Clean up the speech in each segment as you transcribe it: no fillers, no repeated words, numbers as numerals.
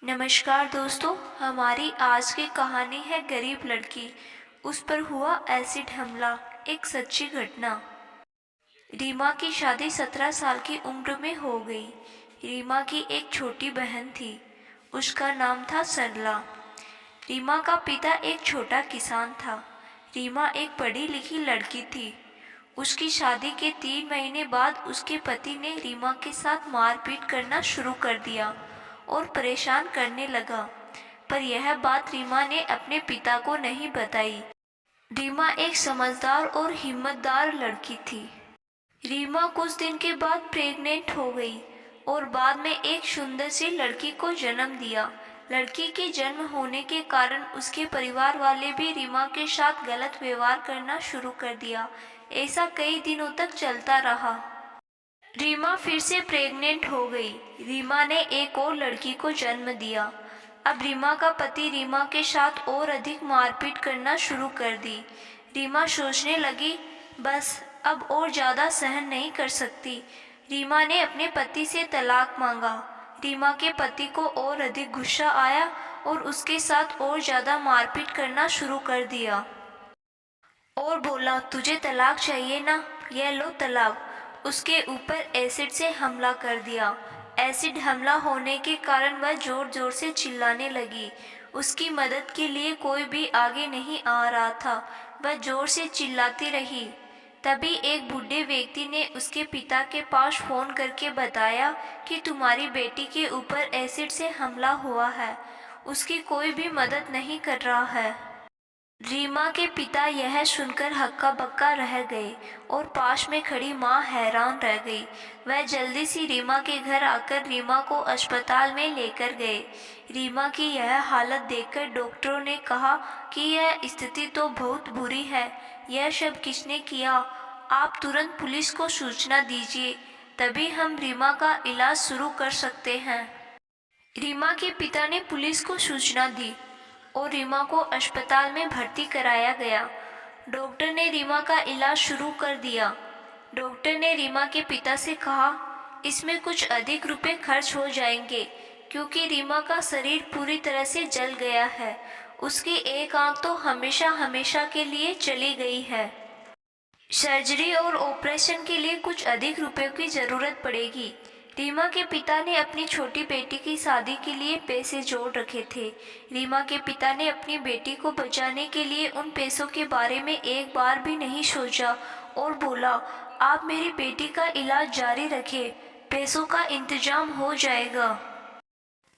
नमस्कार दोस्तों, हमारी आज की कहानी है गरीब लड़की। उस पर हुआ एसिड हमला। एक सच्ची घटना। रीमा की शादी 17 साल की उम्र में हो गई। रीमा की एक छोटी बहन थी। उसका नाम था सरला। रीमा का पिता एक छोटा किसान था। रीमा एक पढ़ी लिखी लड़की थी। उसकी शादी के 3 महीने बाद उसके पति ने रीमा के साथ मारपीट करना शुरू कर दिया और परेशान करने लगा। पर यह बात रीमा ने अपने पिता को नहीं बताई। रीमा एक समझदार और हिम्मतदार लड़की थी। रीमा कुछ दिन के बाद प्रेग्नेंट हो गई और बाद में एक सुंदर सी लड़की को जन्म दिया। लड़की के जन्म होने के कारण उसके परिवार वाले भी रीमा के साथ गलत व्यवहार करना शुरू कर दिया। ऐसा कई दिनों तक चलता रहा। रीमा फिर से प्रेग्नेंट हो गई। रीमा ने एक और लड़की को जन्म दिया। अब रीमा का पति रीमा के साथ और अधिक मारपीट करना शुरू कर दी। रीमा सोचने लगी, बस अब और ज़्यादा सहन नहीं कर सकती। रीमा ने अपने पति से तलाक मांगा। रीमा के पति को और अधिक गुस्सा आया और उसके साथ और ज़्यादा मारपीट करना शुरू कर दिया और बोला, तुझे तलाक चाहिए ना, यह लो तलाक। उसके ऊपर एसिड से हमला कर दिया। एसिड हमला होने के कारण वह जोर जोर से चिल्लाने लगी। उसकी मदद के लिए कोई भी आगे नहीं आ रहा था। वह जोर से चिल्लाती रही। तभी एक बूढ़े व्यक्ति ने उसके पिता के पास फोन करके बताया कि तुम्हारी बेटी के ऊपर एसिड से हमला हुआ है। उसकी कोई भी मदद नहीं कर रहा है। रीमा के पिता यह सुनकर हक्का बक्का रह गए और पास में खड़ी माँ हैरान रह गई। वह जल्दी से रीमा के घर आकर रीमा को अस्पताल में लेकर गए। रीमा की यह हालत देखकर डॉक्टरों ने कहा कि यह स्थिति तो बहुत बुरी है। यह सब किसने किया? आप तुरंत पुलिस को सूचना दीजिए, तभी हम रीमा का इलाज शुरू कर सकते हैं। रीमा के पिता ने पुलिस को सूचना दी और रीमा को अस्पताल में भर्ती कराया गया। डॉक्टर ने रीमा का इलाज शुरू कर दिया। डॉक्टर ने रीमा के पिता से कहा, इसमें कुछ अधिक रुपए खर्च हो जाएंगे क्योंकि रीमा का शरीर पूरी तरह से जल गया है। उसकी एक आंख तो हमेशा हमेशा के लिए चली गई है। सर्जरी और ऑपरेशन के लिए कुछ अधिक रुपयों की ज़रूरत पड़ेगी। रीमा के पिता ने अपनी छोटी बेटी की शादी के लिए पैसे जोड़ रखे थे। रीमा के पिता ने अपनी बेटी को बचाने के लिए उन पैसों के बारे में एक बार भी नहीं सोचा और बोला, आप मेरी बेटी का इलाज जारी रखें, पैसों का इंतजाम हो जाएगा।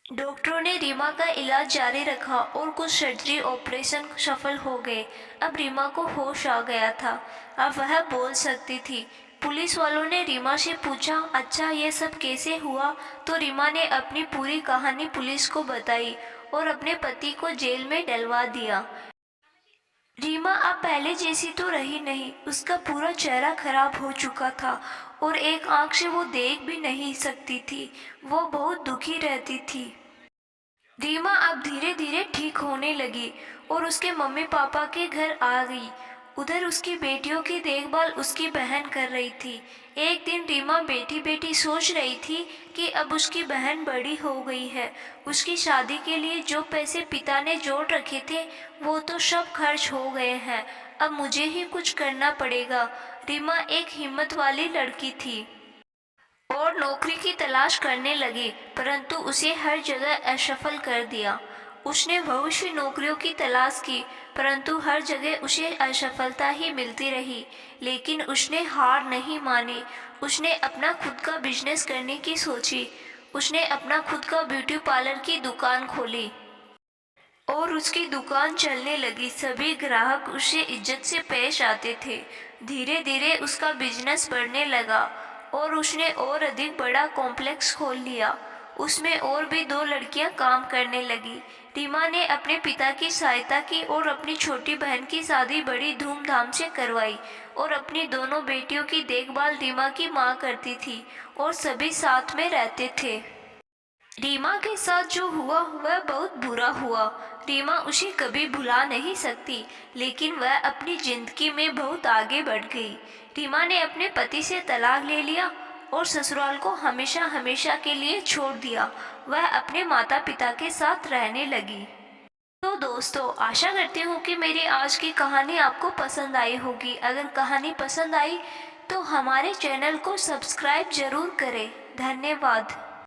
डॉक्टरों ने रीमा का इलाज जारी रखा और कुछ सर्जरी ऑपरेशन सफल हो गए। अब रीमा को होश आ गया था। अब वह बोल सकती थी। पुलिस वालों ने रीमा से पूछा, अच्छा ये सब कैसे हुआ? तो रीमा ने अपनी पूरी कहानी पुलिस को बताई और अपने पति को जेल में डलवा दिया। रीमा अब पहले जैसी तो रही नहीं। उसका पूरा चेहरा खराब हो चुका था और एक आंख से वो देख भी नहीं सकती थी। वो बहुत दुखी रहती थी। रीमा अब धीरे धीरे ठीक होने लगी और उसके मम्मी पापा के घर आ गई। उधर उसकी बेटियों की देखभाल उसकी बहन कर रही थी। एक दिन रीमा बैठी बैठी सोच रही थी कि अब उसकी बहन बड़ी हो गई है। उसकी शादी के लिए जो पैसे पिता ने जोड़ रखे थे वो तो सब खर्च हो गए हैं। अब मुझे ही कुछ करना पड़ेगा। रीमा एक हिम्मत वाली लड़की थी और नौकरी की तलाश करने लगी, परंतु उसे हर जगह असफल कर दिया। उसने भविष्य नौकरियों की तलाश की, परंतु हर जगह उसे असफलता ही मिलती रही। लेकिन उसने हार नहीं मानी। उसने अपना खुद का बिजनेस करने की सोची। उसने अपना खुद का ब्यूटी पार्लर की दुकान खोली और उसकी दुकान चलने लगी। सभी ग्राहक उसे इज्जत से पेश आते थे। धीरे धीरे उसका बिजनेस बढ़ने लगा और उसने और अधिक बड़ा कॉम्प्लेक्स खोल लिया। उसमें और भी 2 लड़कियां काम करने लगी। रीमा ने अपने पिता की सहायता की और अपनी छोटी बहन की शादी बड़ी धूमधाम से करवाई और अपनी दोनों बेटियों की देखभाल रीमा की माँ करती थी और सभी साथ में रहते थे। रीमा के साथ जो हुआ वह बहुत बुरा हुआ। रीमा उसे कभी भुला नहीं सकती, लेकिन वह अपनी जिंदगी में बहुत आगे बढ़ गई। रीमा ने अपने पति से तलाक ले लिया और ससुराल को हमेशा हमेशा के लिए छोड़ दिया। वह अपने माता पिता के साथ रहने लगी। तो दोस्तों, आशा करती हूँ कि मेरी आज की कहानी आपको पसंद आई होगी। अगर कहानी पसंद आई तो हमारे चैनल को सब्सक्राइब जरूर करें। धन्यवाद।